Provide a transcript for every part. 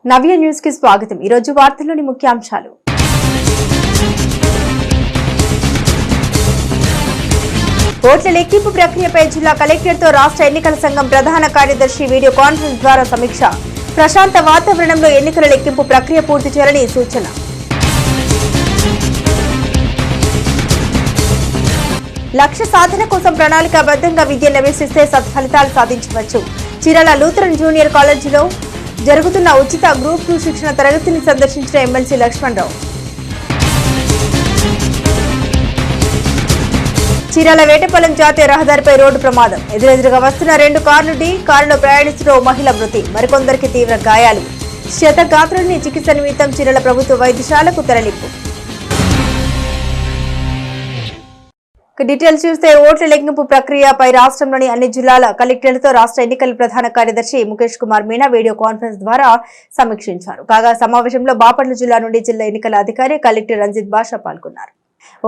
నవ్య news కి స్వాగతం। ఈ రోజు వార్తల్లోని ముఖ్యాంశాలు। ఓట్ల లెక్కింపు ప్రక్రియపై జిల్లా కలెక్టర్తో రాష్ట్ర ఎన్నికల సంఘం ప్రధాన కార్యదర్శి వీడియో కాన్ఫరెన్స్ ద్వారా సమీక్ష। ప్రశాంత వాతావరణంలో ఎన్నికల లెక్కింపు ప్రక్రియ పూర్తి చేయాలని సూచన। లక్ష్య సాధన కోసం ప్రణాళికాబద్ధంగా విద్యను అభ్యసిస్తే సత్ఫలితాలు సాధించవచ్చు। చీరాల లూథరన్ జూనియర్ కాలేజీలో జరుగుతున్న ఉచిత గ్రూప్ 2 శిక్షణ తరగతిని సందర్శించిన ఎమ్మెల్సీ లక్ష్మణరావు। చీరాల వేటపాలెం జాతీయ రహదారిపై రోడ్డు ప్రమాదం। ఎదురెదురుగా వస్తున్న 2 కార్లు ఢీ కారులో ప్రయాణిస్తున్న మహిళ మృతి, మరికొందరికి తీవ్ర గాయాలు। క్షతగాత్రుల్ని చికిత్స నిమిత్తం చీరాల ప్రభుత్వ వైద్యశాలకు తరలింపు। డీటెయిల్స్ చూస్తే ఓట్ల లెక్కింపు ప్రక్రియపై రాష్ట్రంలోని అన్ని జిల్లాల కలెక్టర్లతో రాష్ట్ర ఎన్నికల ప్రధాన కార్యదర్శి ముఖేష్ కుమార్ మీనా వీడియో కాన్ఫరెన్స్ ద్వారా సమీక్షించారు। కాగా సమావేశంలో బాపట్ల జిల్లా నుండి జిల్లా ఎన్నికల అధికారి కలెక్టర్ రంజిత్ బాషా పాల్గొన్నారు।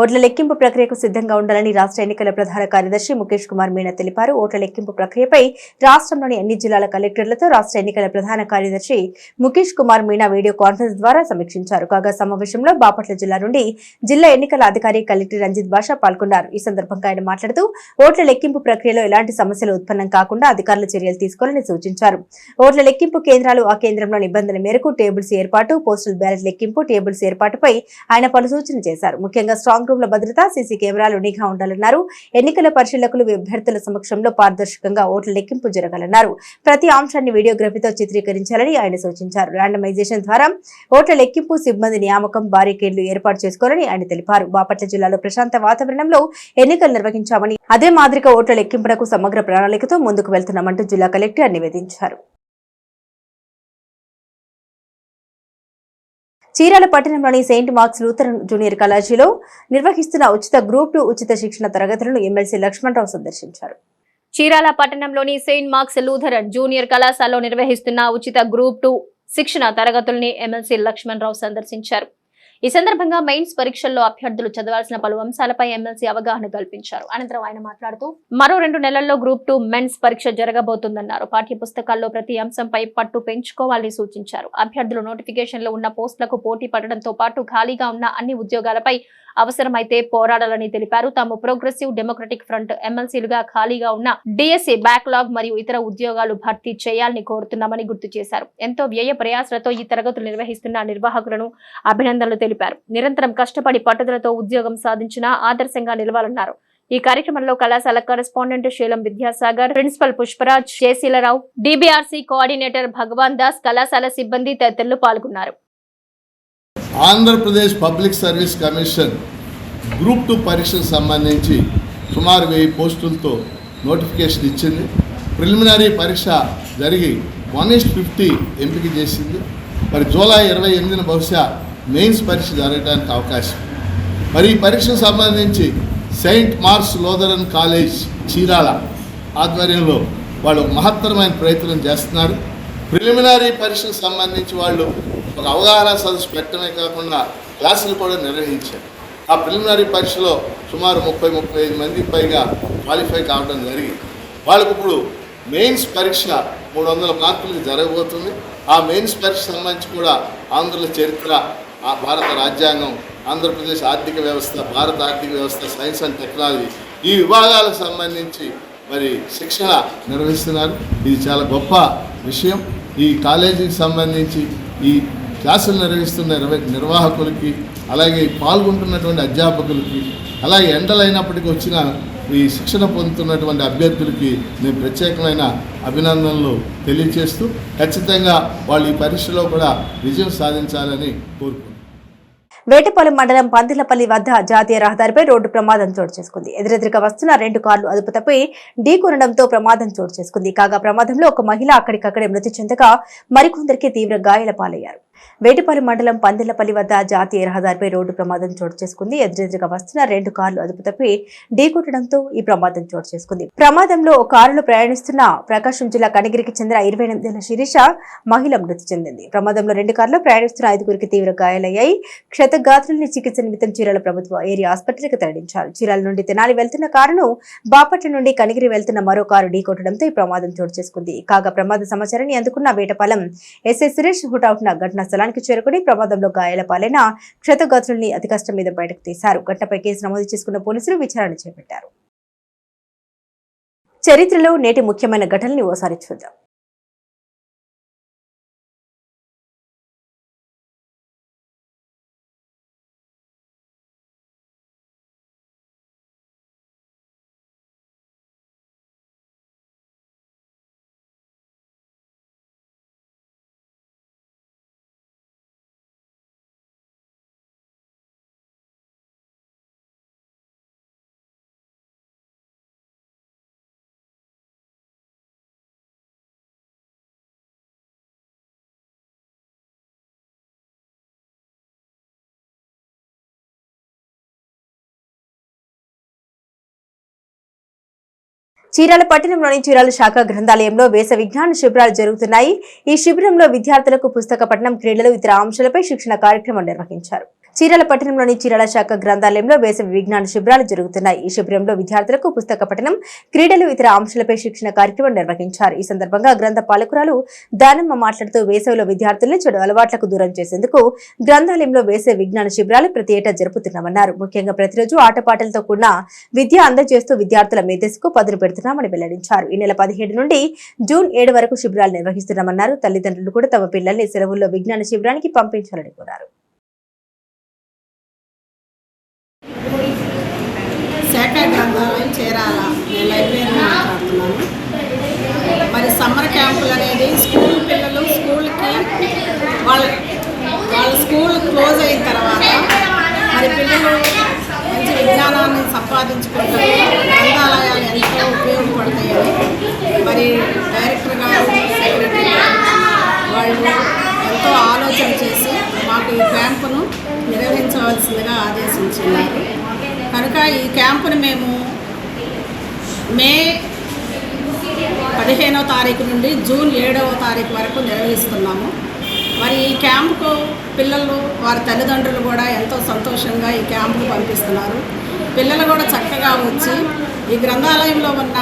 ఓట్ల లెక్కింపు ప్రక్రియకు సిద్ధంగా ఉండాలని రాష్ట్ర ఎన్నికల ప్రధాన కార్యదర్శి ముఖేష్ కుమార్ మీనా తెలిపారు। ఓట్ల లెక్కింపు ప్రక్రియపై రాష్ట్రంలోని అన్ని జిల్లాల కలెక్టర్లతో రాష్ట్ర ఎన్నికల ప్రధాన కార్యదర్శి ముఖేష్ కుమార్ మీనా వీడియో కాన్ఫరెన్స్ ద్వారా సమీక్షించారు। కాగా సమావేశంలో బాపట్ల జిల్లా నుండి జిల్లా ఎన్నికల అధికారి కలెక్టర్ రంజిత్ బాషా పాల్గొన్నారు। ఈ సందర్భంగా ఆయన మాట్లాడుతూ ఓట్ల లెక్కింపు ప్రక్రియలో ఎలాంటి సమస్యలు ఉత్పన్నం కాకుండా అధికారులు చర్యలు తీసుకోవాలని సూచించారు। ఓట్ల లెక్కింపు కేంద్రాలు ఆ కేంద్రంలో నిబంధనల మేరకు టేబుల్స్ ఏర్పాటు, పోస్టల్ బ్యాలెట్ లెక్కింపు టేబుల్స్ ఏర్పాటుపై ఆయన పలు సూచనలు చేశారు। ముఖ్యంగా స్ట్రాంగ్ రూమ్ల భద్రత, సీసీ కెమెరాలు నిఘా ఉండాలన్నారు। ఎన్నికల పరిశీలకులు అభ్యర్థుల సమక్షంలో పారదర్శకంగా ఓట్ల లెక్కింపు జరగాలన్నారు। ప్రతి అంశాన్ని వీడియోగ్రఫీతో చిత్రీకరించాలని ఆయన సూచించారు। ర్యాండమైజేషన్ ద్వారా ఓట్ల లెక్కింపు సిబ్బంది నియామకం, బారికేడ్లు ఏర్పాటు చేసుకోవాలని ఆయన తెలిపారు। బాపట్ల జిల్లాలో ప్రశాంత వాతావరణంలో ఎన్నికలు నిర్వహించామని, అదే మాదిరిగా ఓట్ల లెక్కింపునకు సమగ్ర ప్రణాళికతో ముందుకు వెళ్తున్నామంటూ జిల్లా కలెక్టర్ నివేదించారు। చీరాల పట్టణంలోని సెయింట్ మార్క్స్ లూథరన్ జూనియర్ కాలేజీలో నిర్వహిస్తున్న ఉచిత గ్రూప్ 2 ఉచిత శిక్షణ తరగతులను ఎమ్మెల్సీ లక్ష్మణరావు సందర్శించారు। చీరాల పట్టణంలోని సెయింట్ మార్క్స్ లూథరన్ జూనియర్ కళాశాలలో నిర్వహిస్తున్న ఉచిత గ్రూప్ 2 శిక్షణ తరగతుల్ని ఎమ్మెల్సీ లక్ష్మణరావు సందర్శించారు। ఈ సందర్భంగా మెయిన్స్ పరీక్షల్లో అభ్యర్థులు చదవాల్సిన పలు అంశాలపై ఎమ్మెల్సీ అవగాహన కల్పించారు। అనంతరం ఆయన మాట్లాడుతూ మరో 2 నెలల్లో గ్రూప్ 2 మెన్స్ పరీక్ష జరగబోతుందన్నారు। పాఠ్య పుస్తకాల్లో ప్రతి అంశంపై పట్టు పెంచుకోవాలని సూచించారు। అభ్యర్థులు నోటిఫికేషన్లో ఉన్న పోస్టులకు పోటీ పడడంతో పాటు ఖాళీగా ఉన్న అన్ని ఉద్యోగాలపై అవసరమైతే పోరాడాలని తెలిపారు। తాము ప్రోగ్రెసివ్ డెమోక్రటిక్ ఫ్రంట్ ఎమ్మెల్సీలుగా ఖాళీగా ఉన్న డిఎస్సి బ్యాక్లాగ్ మరియు ఇతర ఉద్యోగాలు భర్తీ చేయాలని కోరుతున్నామని గుర్తు చేశారు। ఎంతో వ్యయ ప్రయాసలతో ఈ తరగతులు నిర్వహిస్తున్న నిర్వాహకులను అభినందనలు తెలిపారు। నిరంతరం కష్టపడి పట్టుదలతో ఉద్యోగం సాధించిన ఆదర్శంగా నిలవాలన్నారు। ఈ కార్యక్రమంలో కళాశాల కరెస్పాండెంట్ శీలం Vidyasagar, principal Pushparaj, జేసీలరావు, DBRC coordinator భగవాన్ దాస్, కళాశాల సిబ్బంది తదితరులు పాల్గొన్నారు। Andhra Pradesh public service commission group 2 పరీక్షకు సంబంధించి సుమారు 1000 పోస్టులతో నోటిఫికేషన్ ఇచ్చింది। ప్రిలిమినరీ పరీక్ష జరిగి 1:50 ఎంపిక చేసింది। మరి జూలై 28న బహుశా మెయిన్స్ పరీక్ష జరగడానికి అవకాశం। మరి ఈ పరీక్షకు సంబంధించి Saint marks Lutheran college Chirala ఆధ్వర్యంలో వాళ్ళు మహత్తరమైన ప్రయత్నం చేస్తున్నారు। ప్రిలిమినరీ పరీక్షకు సంబంధించి వాళ్ళు ఒక అవగాహన సదస్సు పెట్టడమే కాకుండా క్లాసులు కూడా నిర్వహించారు। ఆ ప్రిలిమినరీ పరీక్షలో సుమారు 30-35 మందికి పైగా క్వాలిఫై కావడం జరిగింది। వాళ్ళకు ఇప్పుడు మెయిన్స్ పరీక్ష 300 మార్కులకు జరగబోతుంది। ఆ మెయిన్స్ పరీక్ష సంబంధించి కూడా ఆంధ్రుల చరిత్ర, ఆ భారత రాజ్యాంగం, ఆంధ్రప్రదేశ్ ఆర్థిక వ్యవస్థ, భారత ఆర్థిక వ్యవస్థ, సైన్స్ అండ్ టెక్నాలజీ ఈ విభాగాలకు సంబంధించి మరి శిక్షణ నిర్వహిస్తున్నారు। ఇది చాలా గొప్ప విషయం। ఈ కాలేజీకి సంబంధించి ఈ క్లాసులు నిర్వహిస్తున్న నిర్వాహకులకి, అలాగే పాల్గొంటున్నటువంటి అధ్యాపకులకి, అలాగే ఎండలైనప్పటికీ వచ్చిన ఈ శిక్షణ పొందుతున్నటువంటి అభ్యర్థులకి నేను ప్రత్యేకమైన అభినందనలు తెలియజేస్తూ ఖచ్చితంగా వాళ్ళు ఈ పరీక్షలో కూడా విజయం సాధించాలని కోరుకుంటున్నాను। వేటపాలెం మండలం పందిలపల్లి వద్ద జాతీయ రహదారిపై రోడ్డు ప్రమాదం చోటు చేసుకుంది। ఎదురెదురుగా వస్తున్న 2 కార్లు అదుపు తప్పి ఢీకొనడంతో ప్రమాదం చోటు చేసుకుంది। కాగా ప్రమాదంలో ఒక మహిళ అక్కడికక్కడే మృతి చెందగా మరికొందరికి తీవ్ర గాయాల పాలయ్యారు। వేటపాలెం మండలం పందిళ్లపల్లి వద్ద జాతీయ రహదారిపై రోడ్డు ప్రమాదం చోటు చేసుకుంది. ఎదురెదురుగా వస్తున్న 2 కార్లు అదుపు తప్పి ఢీకొట్టడంతో ఈ ప్రమాదం చోటు చేసుకుంది. ప్రమాదంలో ఒక కారులో ప్రయాణిస్తున్న ప్రకాశం జిల్లా కనిగిరికి చెందిన 28 ఏళ్ల శిరీష మహిళ మృతి చెందింది. ప్రమాదంలో 2 కార్లు ప్రయాణిస్తున్న 5గురికి తీవ్ర గాయాలయ్యాయి. క్షతగాత్రుల్ని చికిత్స నిమిత్తం చీరాల ప్రభుత్వ ఏరియా ఆసుపత్రికి తరలించారు. చీరాల నుండి తెనాలి వెళ్తున్న కారును బాపట్ల నుండి కనిగిరి వెళ్తున్న మరో కారు ఢీకొట్టడంతో ఈ ప్రమాదం చోటు చేసుకుంది. కాగా ప్రమాద సమాచారాన్ని అందుకున్న వేటపాలెం ఎస్ఐ సురేష్ హుటాహుటిన ఘటనా స్థలానికి చేరుకుని ప్రమాదంలో గాయాల పాలైన క్షతగాత్రుల్ని అతి కష్టం మీద బయటకు తీశారు. ఘటనపై కేసు నమోదు చేసుకున్న పోలీసులు విచారణ చేపట్టారు. చరిత్రలో నేటి ముఖ్యమైన ఘటనల్ని ఓసారి చూద్దాం. చీరాల పట్టణంలోని చీరాల శాఖ గ్రంథాలయంలో వేసవి విజ్ఞాన శిబిరాలు జరుగుతున్నాయి. ఈ శిబిరంలో విద్యార్థులకు పుస్తక పఠనం, క్రీడలు, ఇతర అంశాలపై శిక్షణ కార్యక్రమం నిర్వహించారు. చీరాల పట్టణంలోని చీరాల శాఖ గ్రంథాలయంలో వేసవి విజ్ఞాన శిబిరాలు జరుగుతున్నాయి. ఈ శిబిరంలో విద్యార్థులకు పుస్తక పఠనం, క్రీడలు, ఇతర అంశాలపై శిక్షణ కార్యక్రమం నిర్వహించారు. ఈ సందర్భంగా గ్రంథ పాలకురాలు దానమ్మ మాట్లాడుతూ వేసవిలో విద్యార్థుల్ని చెడు అలవాట్లకు దూరం చేసేందుకు గ్రంథాలయంలో వేసవి విజ్ఞాన శిబిరాలు ప్రతి ఏటా జరుపుతున్నామన్నారు. ముఖ్యంగా ప్రతిరోజు ఆటపాటలతో కూడిన విద్య అందజేస్తూ విద్యార్థుల మేధస్సుకు పదును పెడుతున్నామని వెల్లడించారు. ఈ నెల 17 నుండి జూన్ 7 వరకు శిబిరాలు నిర్వహిస్తున్నామన్నారు. తల్లిదండ్రులు కూడా తమ పిల్లల్ని సెలవుల్లో విజ్ఞాన శిబిరానికి పంపించాలని కోరారు. శాఖ గ్రంథాలయం చేరాల, నేను లైబ్రరీని మాట్లాడుతున్నాను. మరి సమ్మర్ క్యాంపులు అనేది స్కూల్ పిల్లలు స్కూల్కి వాళ్ళ స్కూల్ క్లోజ్ అయిన తర్వాత మరి పిల్లలు మంచి విజ్ఞానాన్ని సంపాదించుకుంటారు. గ్రంథాలయాలు ఎంతో ఉపయోగపడతాయని మరి డైరెక్టర్ గారు, సెక్రటరీ గారు వాళ్ళు ఎంతో ఆలోచన చేసి మాకు ఈ క్యాంపును నిర్వహించవలసిందిగా ఆదేశించున్నారు. కనుక ఈ క్యాంపును మేము మే 15వ తారీఖు నుండి జూన్ 7వ తారీఖు వరకు నిర్వహిస్తున్నాము. మరి ఈ క్యాంపుకు పిల్లలు, వారి తల్లిదండ్రులు కూడా ఎంతో సంతోషంగా ఈ క్యాంపుకు పంపిస్తున్నారు. పిల్లలు కూడా చక్కగా వచ్చి ఈ గ్రంథాలయంలో ఉన్న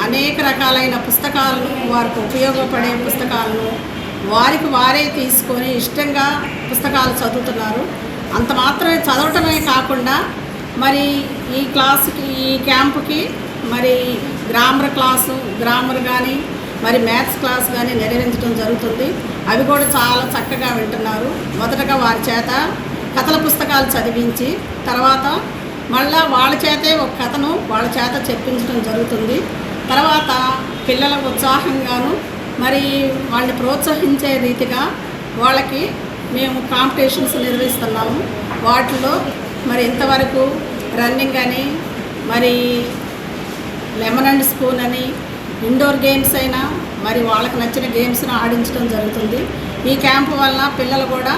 అనేక రకాలైన పుస్తకాలను, వారికి ఉపయోగపడే పుస్తకాలను వారికి వారే తీసుకొని ఇష్టంగా పుస్తకాలు చదువుతున్నారు. అంత మాత్రమే చదవటమే కాకుండా మరి ఈ క్లాసుకి, ఈ క్యాంపుకి మరి గ్రామర్ కానీ మరి మ్యాథ్స్ క్లాస్ కానీ నిర్వహించడం జరుగుతుంది. అవి కూడా చాలా చక్కగా వింటున్నారు. మొదటగా వారి చేత కథల పుస్తకాలు చదివించి తర్వాత మళ్ళా వాళ్ళ చేతే ఒక కథను వాళ్ళ చేత చెప్పించడం జరుగుతుంది. తర్వాత పిల్లల ఉత్సాహంగాను మరి వాళ్ళని ప్రోత్సహించే రీతిగా వాళ్ళకి మేము కాంపిటీషన్స్ నిర్వహిస్తున్నాము. వాటిలో మరి ఇంతవరకు రన్నింగ్ అని, మరి లెమన్ అండ్ స్పూన్ అని, ఇండోర్ గేమ్స్ అయినా మరి వాళ్ళకి నచ్చిన గేమ్స్ను ఆడించడం జరుగుతుంది. ఈ క్యాంపు వల్ల పిల్లలు కూడా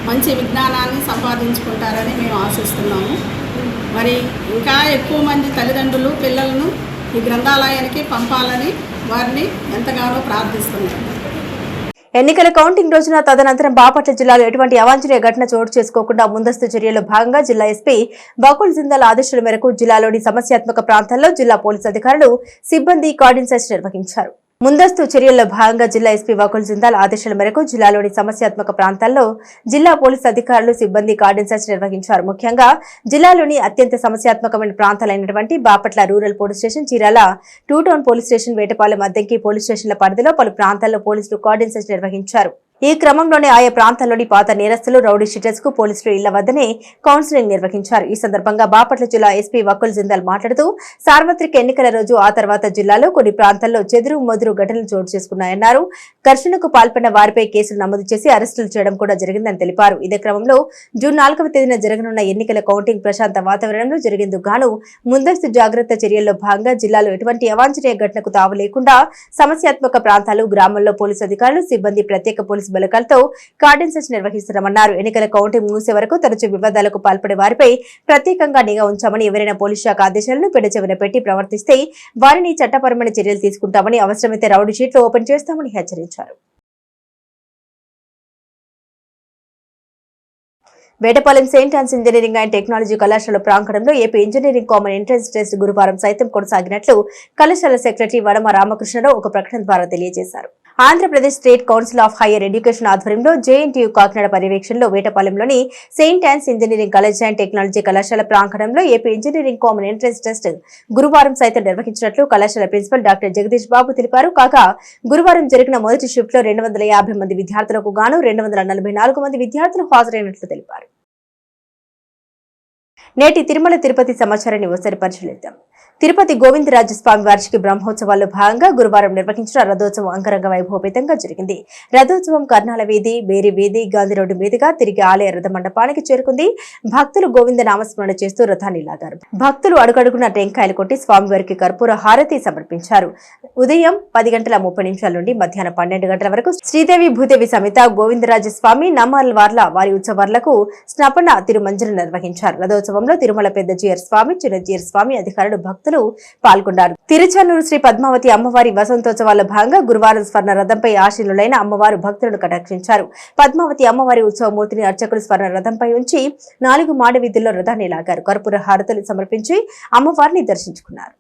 మంచి విజ్ఞానాన్ని సంపాదించుకుంటారని మేము ఆశిస్తున్నాము. మరి ఇంకా ఎక్కువ మంది తల్లిదండ్రులు పిల్లలను ఈ గ్రంథాలయానికి పంపాలని వారిని ఎంతగానో ప్రార్థిస్తున్నాము. ఎన్నికల కౌంటింగ్ రోజున తదనంతరం బాపట్ల జిల్లాలో ఎటువంటి అవాంఛనీయ ఘటన చోటు చేసుకోకుండా ముందస్తు చర్యల్లో భాగంగా జిల్లా ఎస్పీ బకుల్ జిందాల్ ఆదేశాల మేరకు జిల్లాలోని సమస్యాత్మక ప్రాంతాల్లో జిల్లా పోలీసు అధికారులు, సిబ్బంది కార్డిన్ సెర్చ్ నిర్వహించారు. ముందస్తు చర్యల్లో భాగంగా జిల్లా ఎస్పీ బకుల్ జిందాల్ ఆదేశాల మేరకు జిల్లాలోని సమస్యాత్మక ప్రాంతాల్లో జిల్లా పోలీసు అధికారులు, సిబ్బంది కార్డిన్ సెర్చ్ నిర్వహించారు. ముఖ్యంగా జిల్లాలోని అత్యంత సమస్యాత్మకమైన ప్రాంతాలైనటువంటి Bapatla rural police station, Chirala 2 town police station, Vetapalem, Addanki police స్టేషన్ల పరిధిలో పలు ప్రాంతాల్లో పోలీసులు కార్డిన్ సెర్చ్ నిర్వహించారు. ఈ క్రమంలోనే ఆయా ప్రాంతాల్లోని పాత నేరస్తులు, రౌడీ షీటర్స్ కు పోలీసులు ఇళ్ల వద్దనే కౌన్సిలింగ్ నిర్వహించారు. ఈ సందర్భంగా బాపట్ల జిల్లా ఎస్పీ బకుల్ జిందాల్ మాట్లాడుతూ సార్వత్రిక ఎన్నికల రోజు ఆ తర్వాత జిల్లాలో కొన్ని ప్రాంతాల్లో చెదురు మొదురు ఘటనలు చోటు చేసుకున్నాయన్నారు. ఘర్షణకు పాల్పడిన వారిపై కేసులు నమోదు చేసి అరెస్టులు చేయడం కూడా జరిగిందని తెలిపారు. ఇదే క్రమంలో జూన్ 4వ తేదీన జరగనున్న ఎన్నికల కౌంటింగ్ ప్రశాంత వాతావరణంలో జరిగేందుకు గాను ముందస్తు జాగ్రత్త చర్యల్లో భాగంగా జిల్లాలో ఎటువంటి అవాంఛనీయ ఘటనకు తావు లేకుండా సమస్యాత్మక ప్రాంతాలు, గ్రామాల్లో పోలీసు అధికారులు, సిబ్బంది, ప్రత్యేక పోలీసు బలకాలతో కార్డన్ సెర్చ్ నిర్వహిస్తున్నామన్నారు. ఎన్నికల కౌంటింగ్ ముగిసే వరకు తరచూ వివాదాలకు పాల్పడే వారిపై ప్రత్యేకంగా నిఘా ఉంచామని, ఎవరైనా పోలీస్ శాఖ ఆదేశాలను పెడచెవిన పెట్టి ప్రవర్తిస్తే వారిని చట్టపరమైన చర్యలు తీసుకుంటామని, అవసరమైతే రౌడీ షీట్లు ఓపెన్ చేస్తామని హెచ్చరించారు. Vetapalem Saint Ann's engineering and technology కళాశాల ప్రాంగణంలో AP engineering common entrance test గురువారం సైతం కొనసాగినట్లు కళాశాల సెక్రటరీ వడమ రామకృష్ణరావు ఒక ప్రకటన ద్వారా తెలియజేశారు. Andhra Pradesh state council of higher education ఆధ్వర్యంలో జేఎన్టీయూ కాకినాడ పర్యవేక్షణలో వేటపాలెంలోని Saint Ann's engineering college and technology కళాశాల ప్రాంగణంలో AP engineering common entrance test గురువారం సైతం నిర్వహించినట్లు కళాశాల ప్రిన్సిపల్ డాక్టర్ జగదీష్ బాబు తెలిపారు. కాగా గురువారం జరిగిన మొదటి షిఫ్ట్ లో 250 మంది విద్యార్థులకు గాను 244 మంది విద్యార్థులు హాజరైనట్లు తెలిపారు. నేటి తిరుమల తిరుపతి సమాచారాన్ని ఒకసారి పరిశీలిద్దాం. తిరుపతి గోవిందరాజస్వామి వార్షిక బ్రహ్మోత్సవాల్లో భాగంగా గురువారం నిర్వహించిన రథోత్సవం అంగరంగ వైభవపేతంగా జరిగింది. రథోత్సవం కర్నాల వీధి, బేరి వీధి, గాంధీ రోడ్డు మీదుగా తిరిగి ఆలయ రథ మండపానికి చేరుకుంది. భక్తులు గోవింద నామస్మరణ చేస్తూ రథాన్ని లాగారు. భక్తులు అడుగడుగున టెంకాయలు కొట్టి స్వామివారికి కర్పూర హారతి సమర్పించారు. ఉదయం 10:30 నుండి మధ్యాహ్నం 12 గంటల వరకు శ్రీదేవి భూదేవి సమేత గోవిందరాజస్వామి నమ్మాళ్వార్ల వారి ఉత్సవాలకు స్నపన తిరుమంజన నిర్వహించారు. రథోత్సవంలో తిరుమల పెద్ద జీఆర్ స్వామి, చిన్న జీఆర్ స్వామి అధికారులు, భక్తులు పాల్గొన్నారు. తిరుచానూరు శ్రీ పద్మావతి అమ్మవారి వసంతోత్సవాల్లో భాగంగా గురువారం స్వర్ణ రథంపై ఆశీనులైన అమ్మవారు భక్తులను కటాక్షించారు. పద్మావతి అమ్మవారి ఉత్సవమూర్తిని అర్చకులు స్వర్ణ రథంపై ఉంచి 4 మాడ వీధుల్లో రథాన్ని లాగారు. కర్పూర హారతులు సమర్పించి అమ్మవారిని దర్శించుకున్నారు.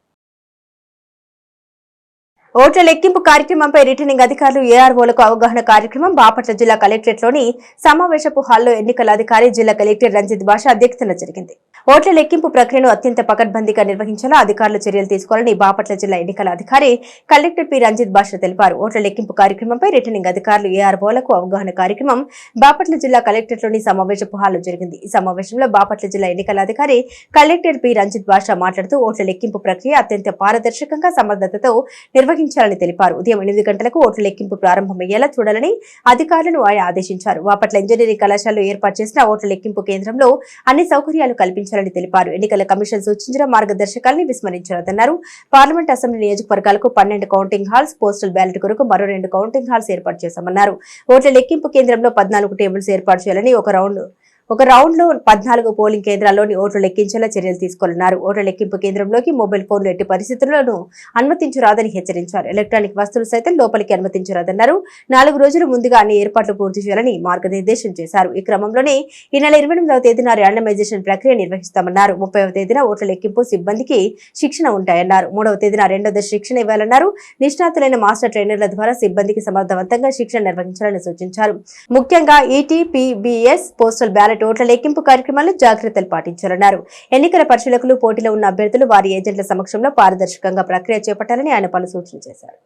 ఓట్ల లెక్కింపు కార్యక్రమంపై రిటర్నింగ్ అధికారులు ఏఆర్ఓలకు అవగాహన కార్యక్రమం బాపట్ల జిల్లా కలెక్టరేట్లోని సమావేశపు హాల్లో ఎన్నికల అధికారి జిల్లా కలెక్టర్ రంజిత్ భాష అధ్యక్షతన జరిగింది. ఓట్ల లెక్కింపు ప్రక్రియను అత్యంత పకడ్బందీగా నిర్వహించేలా అధికారులు చర్యలు తీసుకోవాలని బాపట్ల జిల్లా ఎన్నికల అధికారి కలెక్టర్ పి రంజిత్ భాష తెలిపారు. ఓట్ల లెక్కింపు కార్యక్రమంపై రిటర్నింగ్ అధికారులు ఏఆర్ఓలకు అవగాహన కార్యక్రమం బాపట్ల జిల్లా కలెక్టరేట్లోని సమావేశపు హాల్లో జరిగింది. ఈ సమావేశంలో బాపట్ల జిల్లా ఎన్నికల అధికారి కలెక్టర్ పి రంజిత్ భాష మాట్లాడుతూ ఓట్ల లెక్కింపు ప్రక్రియ అత్యంత పారదర్శకంగా సమర్థతతో నిర్వహించాలని తెలిపారు. ఉదయం 8 గంటలకు ఓట్ల లెక్కింపు ప్రారంభమయ్యేలా చూడాలని అధికారులను ఆయన ఆదేశించారు. బాపట్ల ఇంజనీరింగ్ కళాశాలలో ఏర్పాటు చేసిన ఓట్ల లెక్కింపు కేంద్రంలో అన్ని సౌకర్యాలు కల్పించాలని తెలిపారు. ఎన్నికల కమిషన్ సూచించిన మార్గదర్శకాలను విస్మరించారన్నారు. పార్లమెంట్ అసెంబ్లీ నియోజకవర్గాలకు 12 కౌంటింగ్ హాల్స్, పోస్టల్ బ్యాలెట్ కొరకు మరో 2 కౌంటింగ్ హాల్స్ ఏర్పాటు చేశామన్నారు. ఓట్ల లెక్కింపు కేంద్రంలో 14 టేబుల్స్ ఏర్పాటు చేయాలని, ఒక రౌండ్ లో 14 పోలింగ్ కేంద్రాల్లోని ఓట్లు లెక్కించేలా చర్యలు తీసుకోవాలన్నారు. ఓట్ల లెక్కింపు కేంద్రంలోకి మొబైల్ ఫోన్లు ఎట్టి పరిస్థితుల్లోనూ అనుమతించరాదని హెచ్చరించారు. ఎలక్ట్రానిక్ వస్తువులు సైతం లోపలికి అనుమతించరాదన్నారు. 4 రోజుల ముందుగా అన్ని ఏర్పాట్లు పూర్తి చేయాలని మార్గనిర్దేశం చేశారు. ఈ క్రమంలోనే ఈ నెల 28వ తేదీన ర్యాండమైజేషన్ ప్రక్రియ నిర్వహిస్తామన్నారు. 30వ తేదీన ఓట్ల లెక్కింపు సిబ్బందికి శిక్షణ ఉంటాయన్నారు. 3వ తేదీన 2వ దశ శిక్షణ ఇవ్వాలన్నారు. నిష్ణాతులైన మాస్టర్ ట్రైనర్ల ద్వారా సిబ్బందికి సమర్థవంతంగా శిక్షణ నిర్వహించాలని సూచించారు. ముఖ్యంగా ఈటీపీబీఎస్, పోస్టల్ బ్యాలెట్ ఓట్ల లెక్కింపు కార్యక్రమాల్లో జాగ్రత్తలు పాటించాలన్నారు. ఎన్నికల పరిశీలకులు, పోటీలో ఉన్న అభ్యర్థులు వారి ఏజెంట్ల సమక్షంలో పారదర్శకంగా ప్రక్రియ చేపట్టాలని ఆయన పలు సూచనలు చేశారు.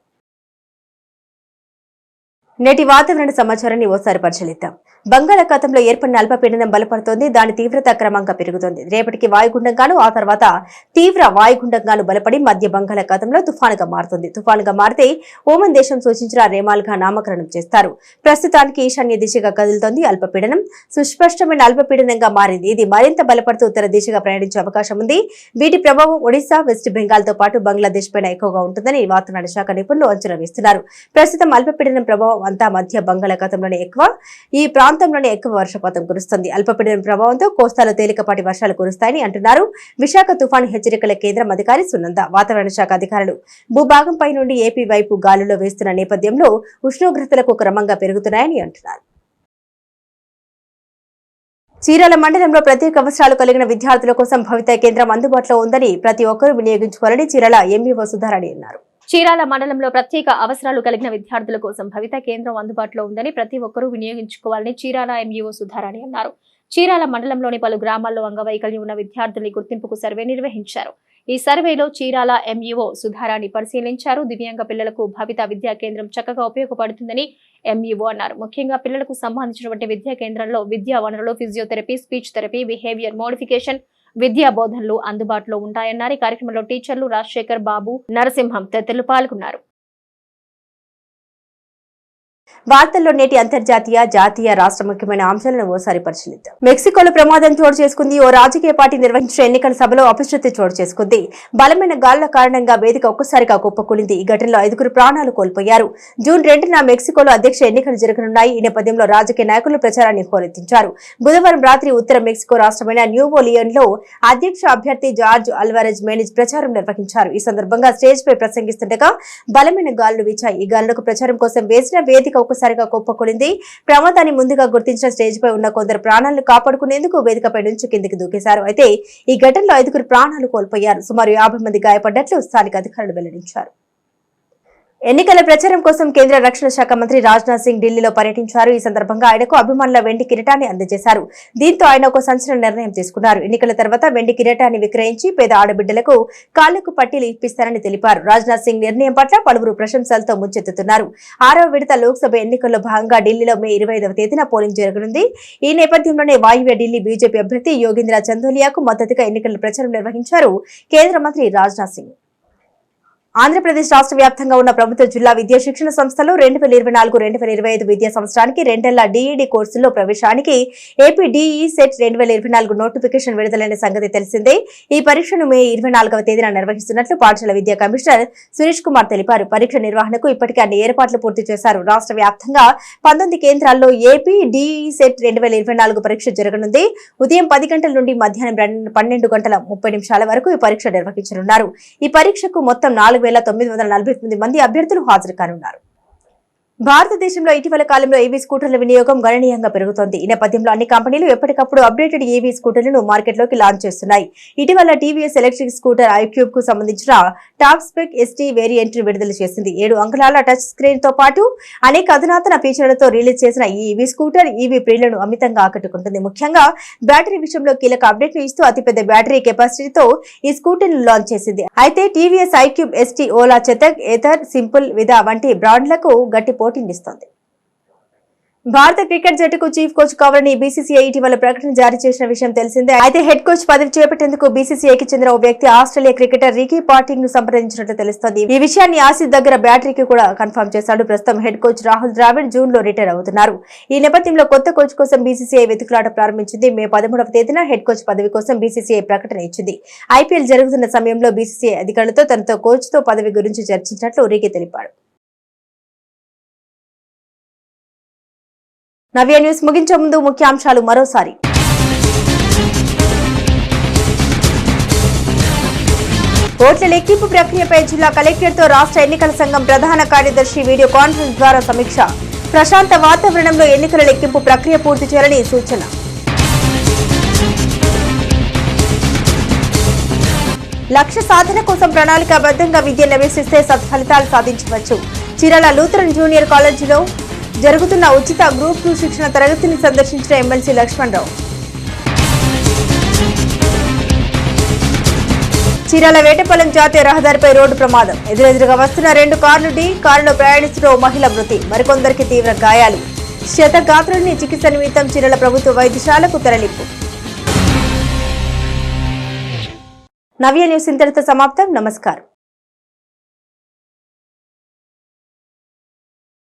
నేటి వాతావరణ సమాచారాన్ని ఓసారి పరిశీలిద్దాం. బంగాళాఖాతంలో ఏర్పడిన అల్పపీడనం బలపడుతోంది. దాని తీవ్రత క్రమంగా పెరుగుతోంది. రేపటికి వాయుగుండంగాను, ఆ తర్వాత తీవ్ర వాయుగుండంగాను బలపడి మధ్య బంగాళాఖాతంలో తుఫానుగా మారుతుంది. తుఫానుగా మారితే ఓమన్ దేశం సూచించిన రేమాల్గా నామకరణం చేస్తారు. ప్రస్తుతానికి ఈశాన్య దిశగా కదులుతోంది. అల్పపీడనం సుస్పష్టమైన అల్పపీడనంగా మారింది. ఇది మరింత బలపడుతూ ఉత్తర దిశగా ప్రయాణించే అవకాశం ఉంది. వీటి ప్రభావం ఒడిశా, వెస్ట్ బెంగాల్ తో పాటు బంగ్లాదేశ్ పైన ఎక్కువగా ఉంటుందని వాతావరణ శాఖ నిపుణులు అంచనా వేస్తున్నారు. ప్రస్తుతం అల్పపీడనం ప్రభావం అంతా మధ్య బంగాళాఖాతంలోనే ఎక్కువ. ఈ ప్రాంతంలోనే ఎక్కువ వర్షపాతం కురుస్తుంది. అల్పపీడనం ప్రభావంతో కోస్తాలో తేలికపాటి వర్షాలు కురుస్తాయని అంటున్నారు విశాఖ తుఫాను హెచ్చరికల కేంద్రం అధికారి సునంద. వాతావరణ శాఖ అధికారులు భూభాగంపై నుండి ఏపీ వైపు గాలుల్లో వేస్తున్న నేపథ్యంలో ఉష్ణోగ్రతలకు క్రమంగా పెరుగుతున్నాయని అంటున్నారు. చీరాల మండలంలో ప్రత్యేక అవసరాలు కలిగిన విద్యార్థుల కోసం భవిత కేంద్రం అందుబాటులో ఉందని, ప్రతి ఒక్కరూ వినియోగించుకోవాలని చీరాల ఎంఈఓ సుధారాణి అన్నారు. చీరాల మండలంలో ప్రత్యేక అవసరాలు కలిగిన విద్యార్థుల కోసం భవిత కేంద్రం అందుబాటులో ఉందని, ప్రతి ఒక్కరూ వినియోగించుకోవాలని చీరాల ఎంఈఓ సుధారాణి అన్నారు. చీరాల మండలంలోని పలు గ్రామాల్లో అంగవైకల్యం ఉన్న విద్యార్థుల గుర్తింపుకు సర్వే నిర్వహించారు. ఈ సర్వేలో చీరాల ఎంఈఓ సుధారాణి పరిశీలించారు. దివ్యాంగ పిల్లలకు భవిత విద్యా కేంద్రం చక్కగా ఉపయోగపడుతుందని ఎంఈఓ అన్నారు. ముఖ్యంగా పిల్లలకు సంబంధించినటువంటి విద్యా కేంద్రంలో విద్యా వనరులు, physiotherapy, speech therapy, behaviour modification, విద్యా బోధనలు అందుబాటులో ఉంటాయన్నారు. ఈ కార్యక్రమంలో టీచర్లు రాజశేఖర్ బాబు, నరసింహం తదితరులు పాల్గొన్నారు. వార్తల్లో నేటి అంతర్జాతీయ జాతీయ రాష్ట్ర ముఖ్యమైన అంశాలను ఓసారి పరిశీలిద్దాం. మెక్సికోలో ప్రమాదం చోటు చేసుకుంది. ఓ రాజకీయ పార్టీ నిర్వహించిన ఎన్నికల సభలో అపశృతి చోటు చేసుకుంది. బలమైన గాలుల కారణంగా వేదిక ఒక్కసారిగా కుప్పకూలింది. ఈ ఘటనలో 5 ప్రాణాలు కోల్పోయారు. జూన్ 2న మెక్సికోలో అధ్యక్ష ఎన్నికలు జరగనున్నాయి. ఈ నేపథ్యంలో రాజకీయ నాయకులు ప్రచారాన్ని హోరెత్తించారు. బుధవారం రాత్రి ఉత్తర మెక్సికో రాష్ట్రమైన న్యూవో లియోన్లో అధ్యక్ష అభ్యర్థి జార్జ్ అల్వారెజ్ మేనిజ్ ప్రచారం నిర్వహించారు. ఈ సందర్భంగా స్టేజ్ పై ప్రసంగిస్తుండగా బలమైన గాలులు వీచాయి. ఈ గాలులకు ప్రచారం కోసం వేసిన వేదిక ఒక్కసారిగా కుప్పకూలింది. ప్రమాదాన్ని ముందుగా గుర్తించిన స్టేజ్ పై ఉన్న కొందరు ప్రాణాలను కాపాడుకునేందుకు వేదికపై నుంచి కిందికి దూకేశారు. అయితే ఈ ఘటనలో 5 ప్రాణాలు కోల్పోయారు. సుమారు 50 మంది గాయపడ్డట్లు స్థానిక అధికారులు వెల్లడించారు. ఎన్నికల ప్రచారం కోసం కేంద్ర రక్షణ శాఖ మంత్రి రాజ్నాథ్ సింగ్ ఢిల్లీలో పర్యటించారు. ఈ సందర్భంగా ఆయనకు అభిమానుల వెండి కిరీటాన్ని అందజేశారు. దీంతో ఆయన ఒక సంచలన నిర్ణయం తీసుకున్నారు. ఎన్నికల తర్వాత వెండి కిరీటాన్ని విక్రయించి పేద ఆడబిడ్డలకు కాళ్లకు పట్టీలు ఇప్పిస్తారని తెలిపారు. రాజ్నాథ్ సింగ్ నిర్ణయం పట్ల పలువురు ప్రశంసలతో ముంచెత్తుతున్నారు. 6వ విడత లోక్సభ ఎన్నికల్లో భాగంగా ఢిల్లీలో మే 25వ తేదీన పోలింగ్ జరగనుంది. ఈ నేపథ్యంలోనే వాయువ్య ఢిల్లీ బీజేపీ అభ్యర్థి యోగేంద్ర చందోలియాకు మద్దతుగా ఎన్నికల ప్రచారం నిర్వహించారు కేంద్ర మంత్రి రాజ్నాథ్ సింగ్. ఆంధ్రప్రదేశ్ రాష్ట్ర వ్యాప్తంగా ఉన్న ప్రభుత్వ జిల్లా విద్యా శిక్షణ సంస్థలు 2024-2025 విద్యా సంవత్సరానికి 2 ఏళ్ల డీఈడీ కోర్సుల్లో ప్రవేశానికి ఏపీ డీఈ సెట్ 2024 నోటిఫికేషన్ విడుదలైన సంగతి తెలిసిందే. ఈ పరీక్షను మే 24వ తేదీన నిర్వహిస్తున్నట్లు పాఠశాల విద్యా కమిషనర్ సురేష్ కుమార్ తెలిపారు. పరీక్ష నిర్వహణకు ఇప్పటికే అన్ని ఏర్పాట్లు పూర్తి చేశారు. రాష్ట్ర వ్యాప్తంగా 19 కేంద్రాల్లో ఏపీ డీఈ సెట్ 2024 పరీక్ష జరగనుంది. ఉదయం 10 గంటల నుండి మధ్యాహ్నం 12:30 వరకు ఈ పరీక్ష నిర్వహించనున్నారు. ఈ పరీక్షకు మొత్తం 4,948 మంది అభ్యర్థులు హాజరు కానున్నారు. భారతదేశంలో ఇటీవల కాలంలో ఈవీ స్కూటర్ల వినియోగం గణనీయంగా పెరుగుతోంది. ఈ నేపథ్యంలో అన్ని కంపెనీలు ఎప్పటికప్పుడు అప్డేటెడ్ ఈవీ స్కూటర్లను మార్కెట్లోకి లాంచ్ చేస్తున్నాయి. ఇటీవల టీవీఎస్ ఎలక్ట్రిక్ స్కూటర్ ఐక్యూబ్ కు సంబంధించిన టాప్ స్పెక్ ఎస్టీ వేరియంట్ ను విడుదల చేసింది. 7 అంగుళాల టచ్ స్క్రీన్ తో పాటు అనేక అధునాతన ఫీచర్లతో రిలీజ్ చేసిన ఈ ఈవీ స్కూటర్ ఈవీ ప్రియులను అమితంగా ఆకట్టుకుంటుంది. ముఖ్యంగా బ్యాటరీ విషయంలో కీలక అప్డేట్ ను ఇస్తూ అతిపెద్ద బ్యాటరీ కెపాసిటీతో ఈ స్కూటర్ ను లాంచ్ చేసింది. అయితే TVS iQube ST, Ola, Chetak, Ather, Simple, Vida వంటి బ్రాండ్లకు గట్టి పోటీనిస్తోంది. భారత క్రికెట్ జట్టుకు చీఫ్ కోచ్ కావాలని బీసీసీఐ ఇటీవల ప్రకటన జారీ చేసిన విషయం తెలిసిందే. అయితే హెడ్ కోచ్ పదవి చేపట్టేందుకు బీసీసీఐకి చెందిన ఓ వ్యక్తి ఆస్ట్రేలియా క్రికెటర్ రికీ పాటింగ్ ను సంప్రదించినట్లు తెలుస్తోంది. ఈ విషయాన్ని ఆసిఫ్ దగ్గర బ్యాటరీకి కూడా కన్ఫర్మ్ చేశాడు. ప్రస్తుతం head coach Rahul Dravid June లో రిటైర్ అవుతున్నారు. ఈ నేపథ్యంలో కొత్త కోచ్ కోసం బీసీసీఐ వెతుకులాట ప్రారంభించింది. మే 13వ తేదీన హెడ్ కోచ్ పదవి కోసం బీసీసీఐ ప్రకటన ఇచ్చింది. ఐపీఎల్ జరుగుతున్న సమయంలో బీసీసీఐ అధికారులతో తనతో కోచ్ తో పదవి గురించి చర్చించినట్లు రికీ తెలిపాడు. నవ్య న్యూస్ ముగించే ముందు ముఖ్యాంశాలు మరోసారి. ఓట్ల లెక్కింపు ప్రక్రియపై జిల్లా కలెక్టర్తో రాష్ట్ర ఎన్నికల సంఘం ప్రధాన కార్యదర్శి వీడియో కాన్ఫరెన్స్ ద్వారా సమీక్ష. ప్రశాంత వాతావరణంలో ఎన్నికల లెక్కింపు ప్రక్రియ పూర్తి చేయాలని సూచన. లక్ష్య సాధన కోసం ప్రణాళికాబద్ధంగా విద్యను అభ్యసిస్తే సత్ఫలితాలు సాధించవచ్చు. చీరాల లూథరన్ జూనియర్ కాలేజీలో జరుగుతున్న ఉచిత గ్రూప్ 2 శిక్షణ తరగతిని సందర్శించిన ఎమ్మెల్సీ లక్ష్మణ్ రావు. చీరాల వేటపాలెం జాతీయ రహదారిపై రోడ్డు ప్రమాదం. ఎదురెదురుగా వస్తున్న 2 కార్లు ఢీ కారులో ప్రయాణిస్తున్న ఓ మహిళ మృతి, మరికొందరికి తీవ్ర గాయాలు. క్షతగాత్రుల్ని చికిత్స నిమిత్తం చీరాల ప్రభుత్వ వైద్యశాలకు తరలింపు. నవ్య న్యూస్ ఇంతటితో సమాప్తం. నమస్కారం.